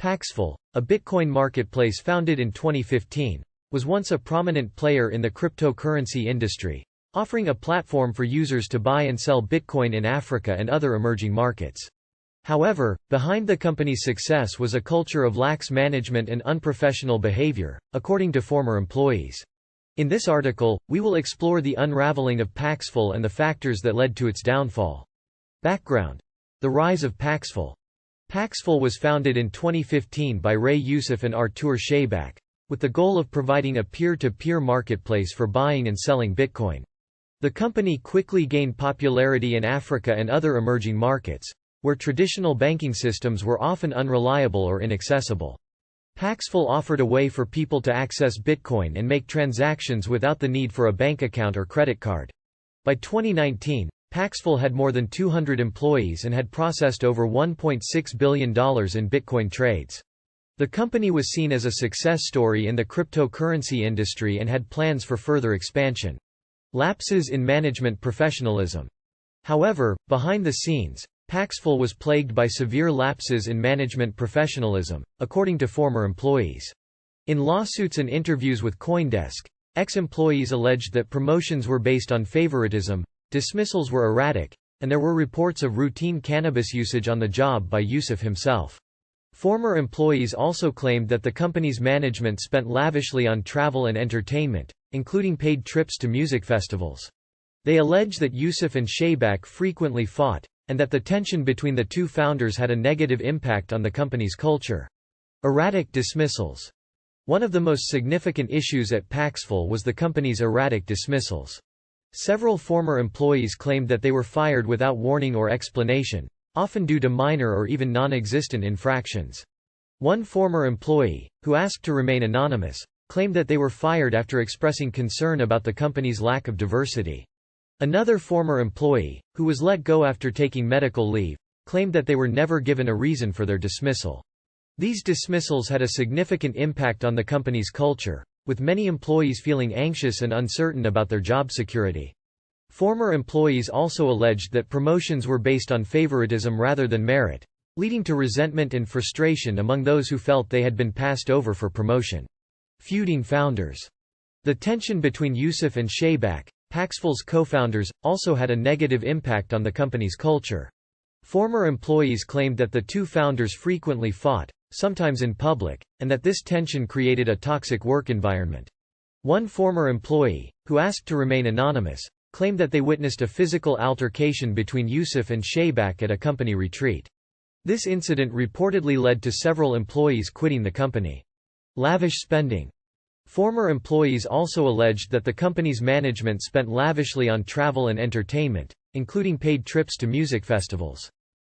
Paxful, a Bitcoin marketplace founded in 2015, was once a prominent player in the cryptocurrency industry, offering a platform for users to buy and sell Bitcoin in Africa and other emerging markets. However, behind the company's success was a culture of lax management and unprofessional behavior, according to former employees. In this article, we will explore the unraveling of Paxful and the factors that led to its downfall. Background: the rise of Paxful. Paxful was founded in 2015 by Ray Youssef and Artur Sheybak, with the goal of providing a peer-to-peer marketplace for buying and selling Bitcoin. The company quickly gained popularity in Africa and other emerging markets, where traditional banking systems were often unreliable or inaccessible. Paxful offered a way for people to access Bitcoin and make transactions without the need for a bank account or credit card. By 2019, Paxful had more than 200 employees and had processed over $1.6 billion in Bitcoin trades. The company was seen as a success story in the cryptocurrency industry and had plans for further expansion. Lapses in management professionalism. However, behind the scenes, Paxful was plagued by severe lapses in management professionalism, according to former employees. In lawsuits and interviews with CoinDesk, ex-employees alleged that promotions were based on favoritism, dismissals were erratic, and there were reports of routine cannabis usage on the job by Youssef himself. Former employees also claimed that the company's management spent lavishly on travel and entertainment, including paid trips to music festivals. They allege that Youssef and Sheybak frequently fought, and that the tension between the two founders had a negative impact on the company's culture. Erratic dismissals. One of the most significant issues at Paxful was the company's erratic dismissals. Several former employees claimed that they were fired without warning or explanation, often due to minor or even non-existent infractions. One former employee, who asked to remain anonymous, claimed that they were fired after expressing concern about the company's lack of diversity. Another former employee, who was let go after taking medical leave, claimed that they were never given a reason for their dismissal. These dismissals had a significant impact on the company's culture, with many employees feeling anxious and uncertain about their job security. Former employees also alleged that promotions were based on favoritism rather than merit, leading to resentment and frustration among those who felt they had been passed over for promotion. Feuding founders. The tension between Youssef and Sheybak, Paxful's co-founders, also had a negative impact on the company's culture. Former employees claimed that the two founders frequently fought, sometimes in public, and that this tension created a toxic work environment. One former employee, who asked to remain anonymous, claimed that they witnessed a physical altercation between Youssef and Sheybak at a company retreat. This incident reportedly led to several employees quitting the company. Lavish spending. Former employees also alleged that the company's management spent lavishly on travel and entertainment, including paid trips to music festivals.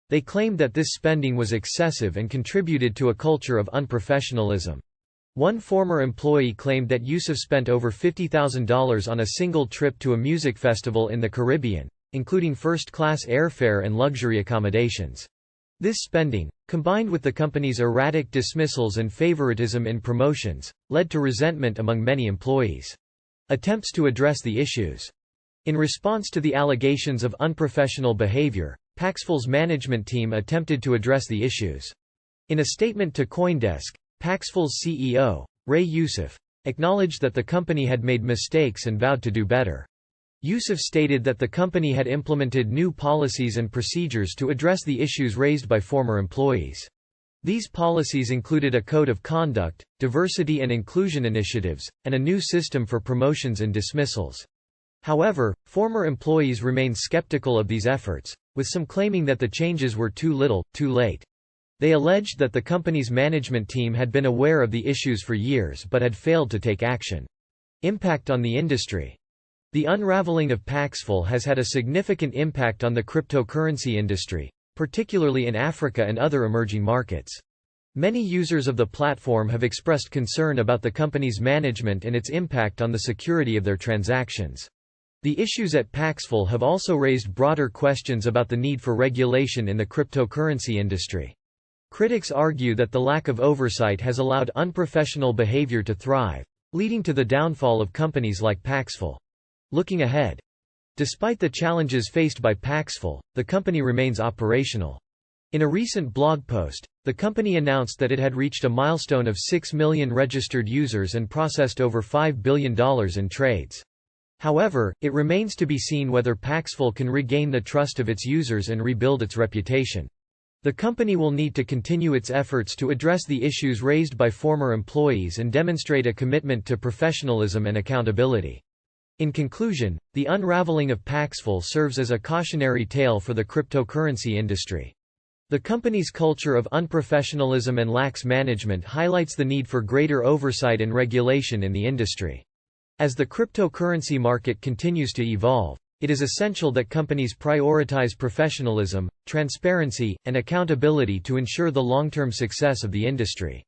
They claimed that this spending was excessive and contributed to a culture of unprofessionalism. One former employee claimed that Youssef spent over $50,000 on a single trip to a music festival in the Caribbean, including first-class airfare and luxury accommodations. This spending, combined with the company's erratic dismissals and favoritism in promotions, led to resentment among many employees. Attempts to address the issues. In response to the allegations of unprofessional behavior, Paxful's management team attempted to address the issues. In a statement to CoinDesk, Paxful's CEO, Ray Youssef, acknowledged that the company had made mistakes and vowed to do better. Youssef stated that the company had implemented new policies and procedures to address the issues raised by former employees. These policies included a code of conduct, diversity and inclusion initiatives, and a new system for promotions and dismissals. However, former employees remained skeptical of these efforts, with some claiming that the changes were too little, too late. They alleged that the company's management team had been aware of the issues for years but had failed to take action. Impact on the industry. The unraveling of Paxful has had a significant impact on the cryptocurrency industry, particularly in Africa and other emerging markets. Many users of the platform have expressed concern about the company's management and its impact on the security of their transactions. The issues at Paxful have also raised broader questions about the need for regulation in the cryptocurrency industry. Critics argue that the lack of oversight has allowed unprofessional behavior to thrive, leading to the downfall of companies like Paxful. Looking ahead. Despite the challenges faced by Paxful, the company remains operational. In a recent blog post, the company announced that it had reached a milestone of 6 million registered users and processed over $5 billion in trades. However, it remains to be seen whether Paxful can regain the trust of its users and rebuild its reputation. The company will need to continue its efforts to address the issues raised by former employees and demonstrate a commitment to professionalism and accountability. In conclusion, the unraveling of Paxful serves as a cautionary tale for the cryptocurrency industry. The company's culture of unprofessionalism and lax management highlights the need for greater oversight and regulation in the industry. As the cryptocurrency market continues to evolve, it is essential that companies prioritize professionalism, transparency, and accountability to ensure the long-term success of the industry.